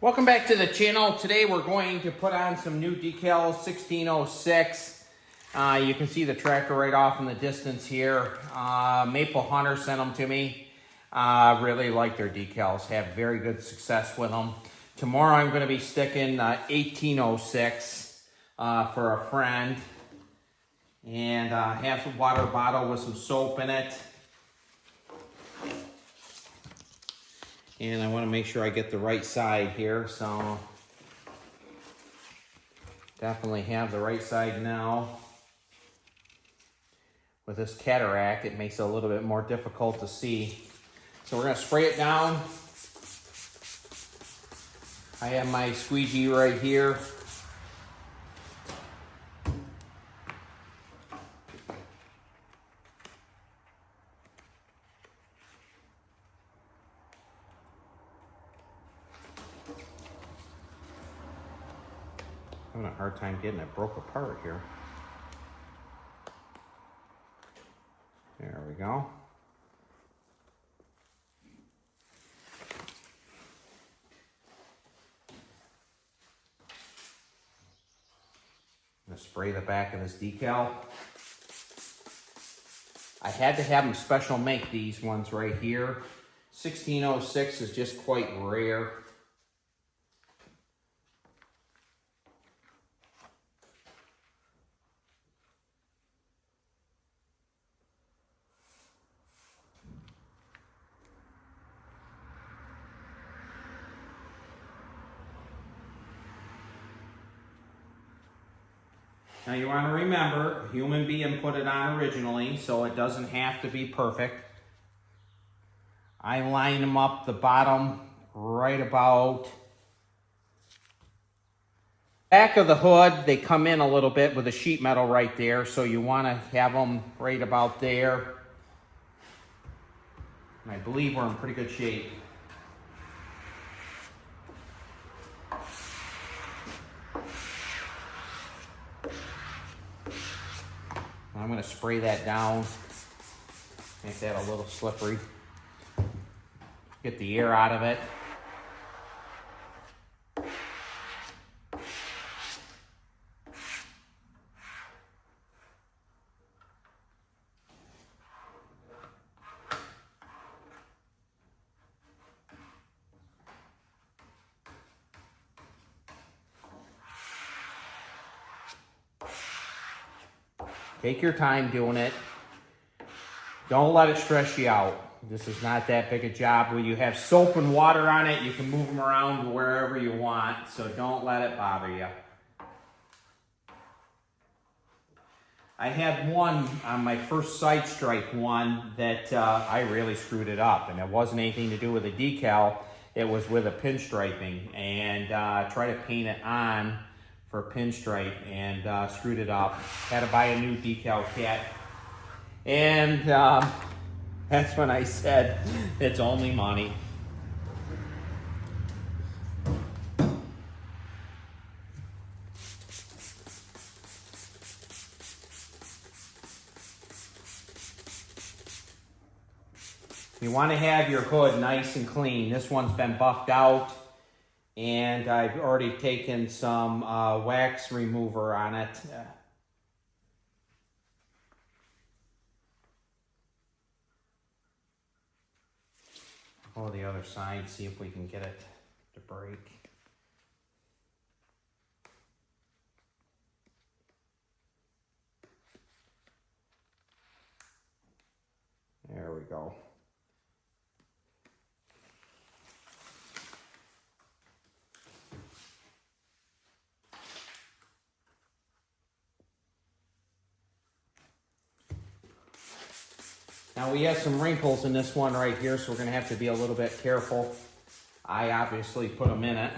Welcome back to the channel. Today we're going to put on some new decals, 1606. You can see the tractor right off in the distance here. Maple Hunter sent them to me. Really like their decals, have very good success with them. Tomorrow I'm going to be sticking 1806 for a friend. And have a water bottle with some soap in it. And I want to make sure I get the right side here, so definitely have the right side now. With this cataract, it makes it a little bit more difficult to see. So we're going to spray it down. I have my squeegee right here. I'm having a hard time getting it broke apart here. There we go. I'm going to spray the back of this decal. I had to have them special make these ones right here. 1606 is just quite rare. Now you want to remember, a human being put it on originally, so it doesn't have to be perfect. I line them up the bottom right about back of the hood. They come in a little bit with the sheet metal right there, so you want to have them right about there. And I believe we're in pretty good shape. I'm going to spray that down, make that a little slippery, get the air out of it. Take your time doing it. Don't let it stress you out. This is not that big a job. When you have soap and water on it, you can move them around wherever you want, so don't let it bother you. I had one on my first side stripe one that I really screwed it up, and it wasn't anything to do with the decal. It was with a pinstriping, and tried to paint it on for pinstripe and screwed it up. Had to buy a new decal kit. And that's when I said, it's only money. You want to have your hood nice and clean. This one's been buffed out. And I've already taken some wax remover on it. Go to the other side, see if we can get it to break. There we go. Now we have some wrinkles in this one right here, so we're going to have to be a little bit careful. I obviously put them in it.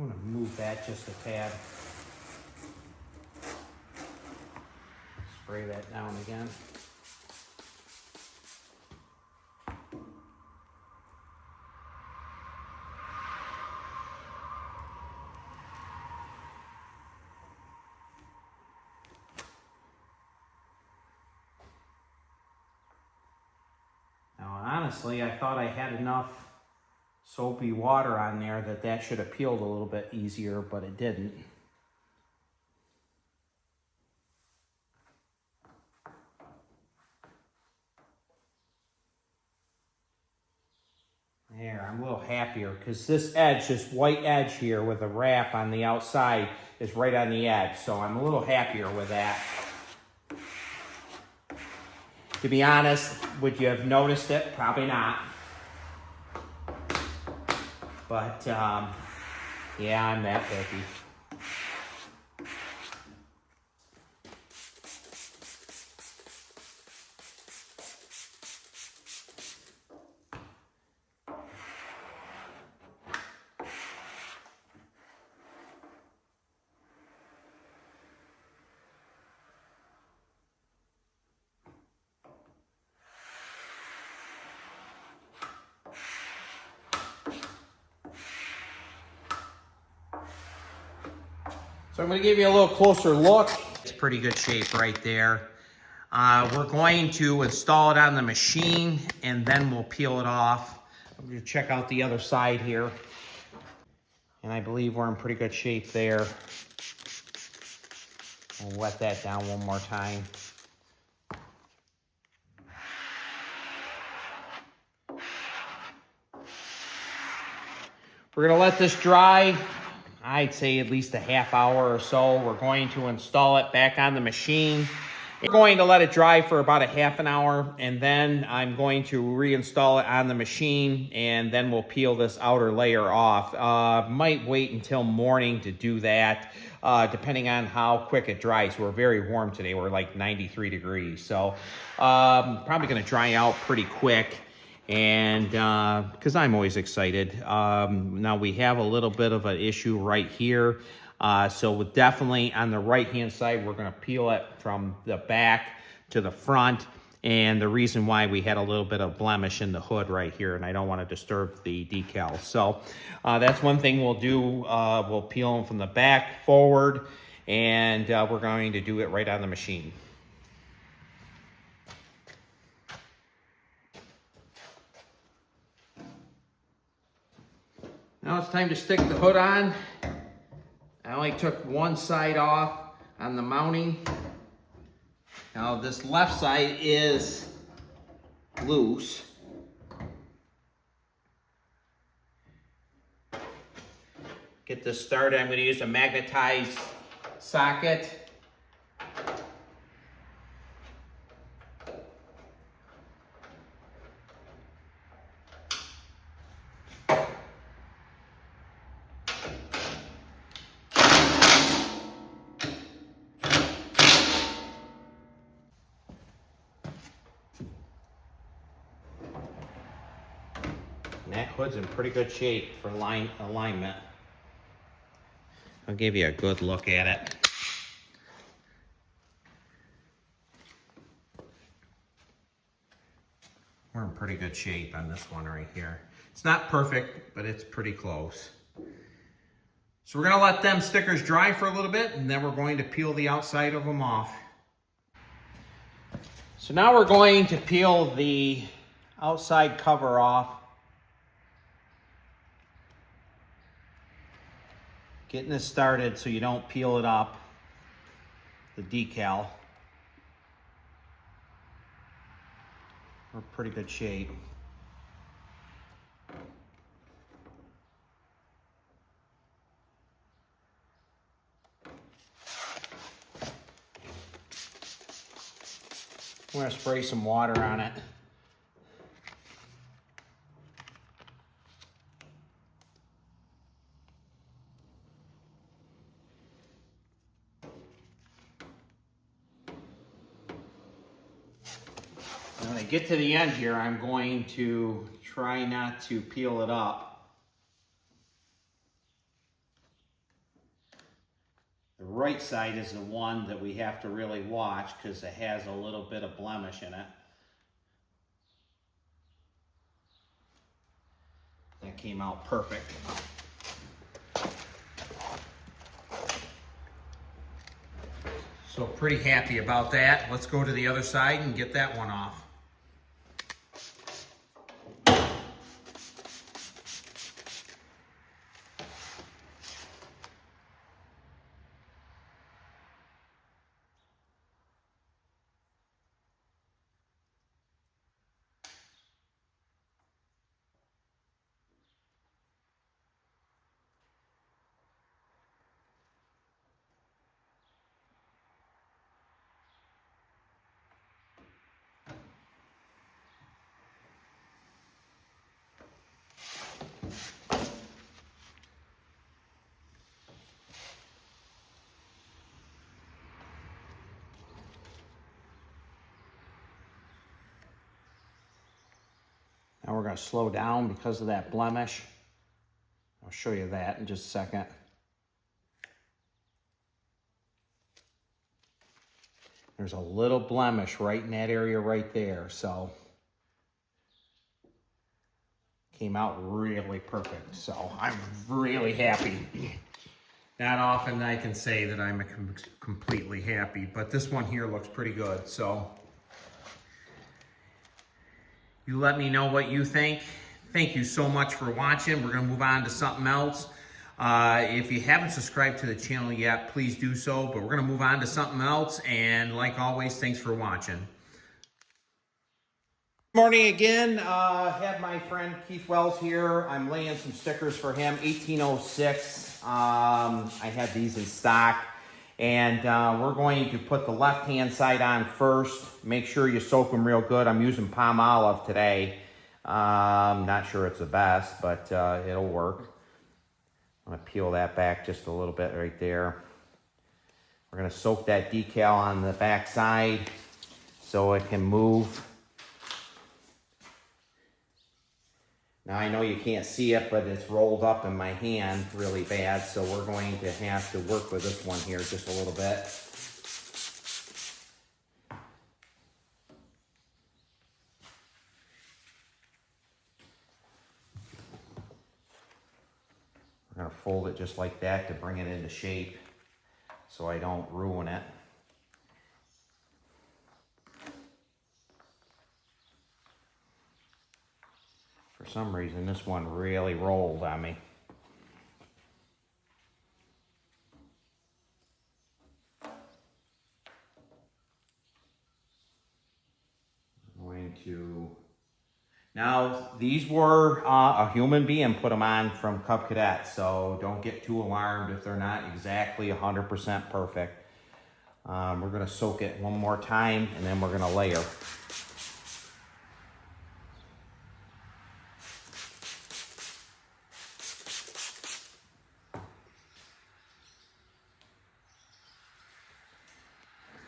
I'm gonna move that just a tad. Spray that down again. Now, honestly, I thought I had enough soapy water on there that should have peeled a little bit easier, but it didn't. There, I'm a little happier because this edge, this white edge here with a wrap on the outside is right on the edge. So I'm a little happier with that. To be honest, would you have noticed it? Probably not. But, yeah, I'm that picky. So I'm going to give you a little closer look. It's pretty good shape right there. We're going to install it on the machine and then we'll peel it off. I'm going to check out the other side here. And I believe we're in pretty good shape there. I'll wet that down one more time. We're going to let this dry. I'd say at least a half hour or so. We're going to install it back on the machine. We're going to let it dry for about a half an hour, and then I'm going to reinstall it on the machine, and then we'll peel this outer layer off. Might wait until morning to do that, depending on how quick it dries. We're very warm today. We're like 93 degrees, so probably going to dry out pretty quick. And because I'm always excited. Now we have a little bit of an issue right here. So definitely on the right hand side, we're going to peel it from the back to the front. And the reason why we had a little bit of blemish in the hood right here, and I don't want to disturb the decals. So that's one thing we'll do. We'll peel them from the back forward, and we're going to do it right on the machine. Now it's time to stick the hood on. I only took one side off on the mounting. Now this left side is loose. Get this started, I'm going to use a magnetized socket. And that hood's in pretty good shape for line alignment. I'll give you a good look at it. We're in pretty good shape on this one right here. It's not perfect, but it's pretty close. So we're gonna let them stickers dry for a little bit, and then we're going to peel the outside of them off. So now we're going to peel the outside cover off. Getting this started so you don't peel it up, the decal. We're in pretty good shape. I'm gonna spray some water on it. When I get to the end here, I'm going to try not to peel it up. The right side is the one that we have to really watch because it has a little bit of blemish in it. That came out perfect. So pretty happy about that. Let's go to the other side and get that one off. Now we're going to slow down because of that blemish. I'll show you that in just a second. There's a little blemish right in that area right there, so came out really perfect. So I'm really happy. Not often I can say that I'm completely happy, but this one here looks pretty good. So you let me know what you think. Thank you so much for watching. We're going to move on to something else. If you haven't subscribed to the channel yet, please do so. But we're going to move on to something else. And like always, thanks for watching. Morning again. Have my friend Keith Wells here. I'm laying some stickers for him. 1806. I have these in stock. And we're going to put the left-hand side on first. Make sure you soak them real good. I'm using palm olive today. Not sure it's the best, but it'll work. I'm going to peel that back just a little bit right there. We're going to soak that decal on the back side so it can move. Now I know you can't see it, but it's rolled up in my hand really bad, so we're going to have to work with this one here just a little bit. We're going to fold it just like that to bring it into shape so I don't ruin it. For some reason, this one really rolled on me. I'm going to... Now, these were a human being put them on from Cub Cadet, so don't get too alarmed if they're not exactly 100% perfect. We're going to soak it one more time, and then we're going to layer.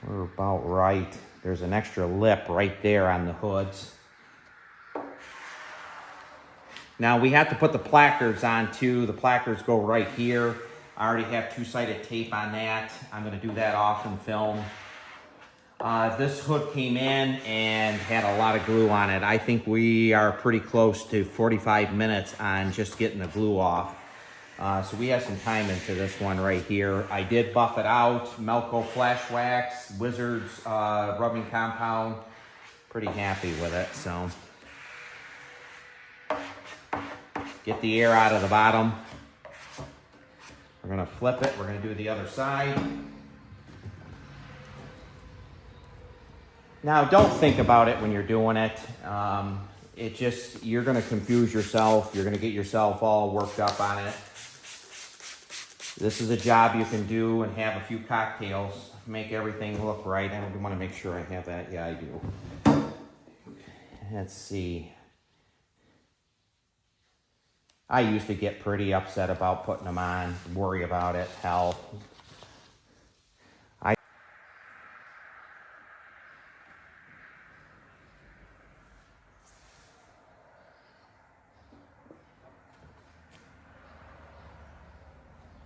We're about right. There's an extra lip right there on the hoods. Now we have to put the placards on too. The placards go right here. I already have two-sided tape on that. I'm going to do that off in film. This hood came in and had a lot of glue on it. I think we are pretty close to 45 minutes on just getting the glue off. So we have some time into this one right here. I did buff it out. Melco Flash Wax, Wizards rubbing compound. Pretty happy with it. So get the air out of the bottom. We're gonna flip it. We're gonna do the other side. Now don't think about it when you're doing it. You're gonna confuse yourself. You're gonna get yourself all worked up on it. This is a job you can do and have a few cocktails, make everything look right. I want to make sure I have that. Yeah, I do. Let's see. I used to get pretty upset about putting them on, worry about it, hell.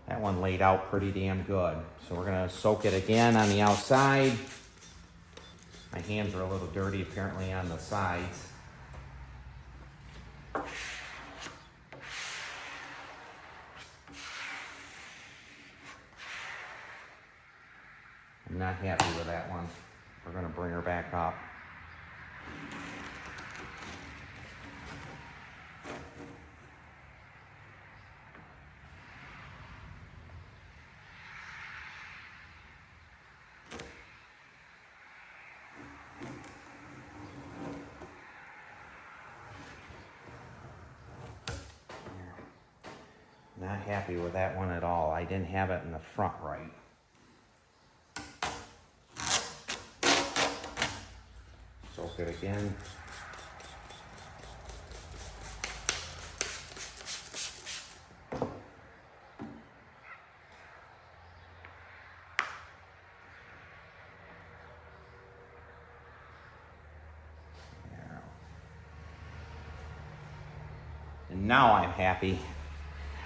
That one laid out pretty damn good. So we're gonna soak it again on the outside. My hands are a little dirty apparently on the sides. I'm not happy with that one. We're gonna bring her back up. Not happy with that one at all. I didn't have it in the front right. Soak it again. And now I'm happy.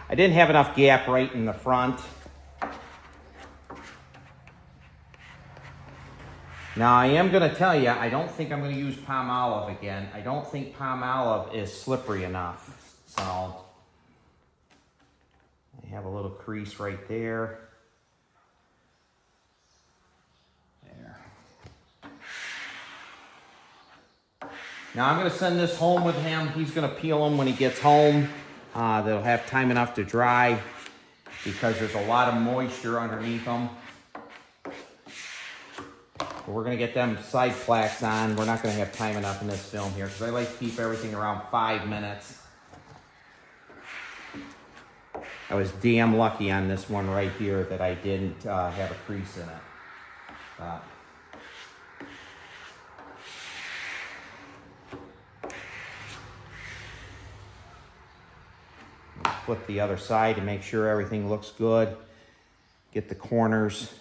I didn't have enough gap right in the front. Now I am gonna tell you, I don't think I'm gonna use palm olive again. I don't think palm olive is slippery enough. So I have a little crease right there. There. Now I'm gonna send this home with him. He's gonna peel them when he gets home. They'll have time enough to dry because there's a lot of moisture underneath them. But we're gonna get them side plaques on. We're not gonna have time enough in this film here because I like to keep everything around 5 minutes. I was damn lucky on this one right here that I didn't have a crease in it. Flip the other side to make sure everything looks good. Get the corners.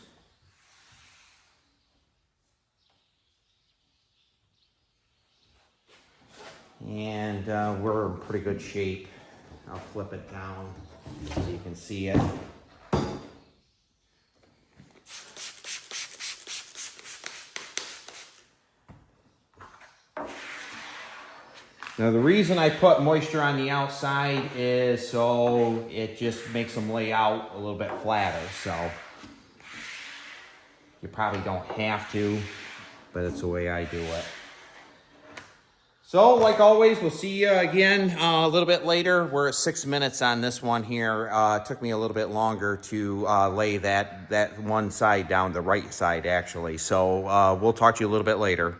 And we're in pretty good shape. I'll flip it down so you can see it. Now the reason I put moisture on the outside is so it just makes them lay out a little bit flatter. So you probably don't have to, but it's the way I do it. So like always, we'll see you again a little bit later. We're at 6 minutes on this one here. It took me a little bit longer to lay that one side down, the right side actually. So we'll talk to you a little bit later.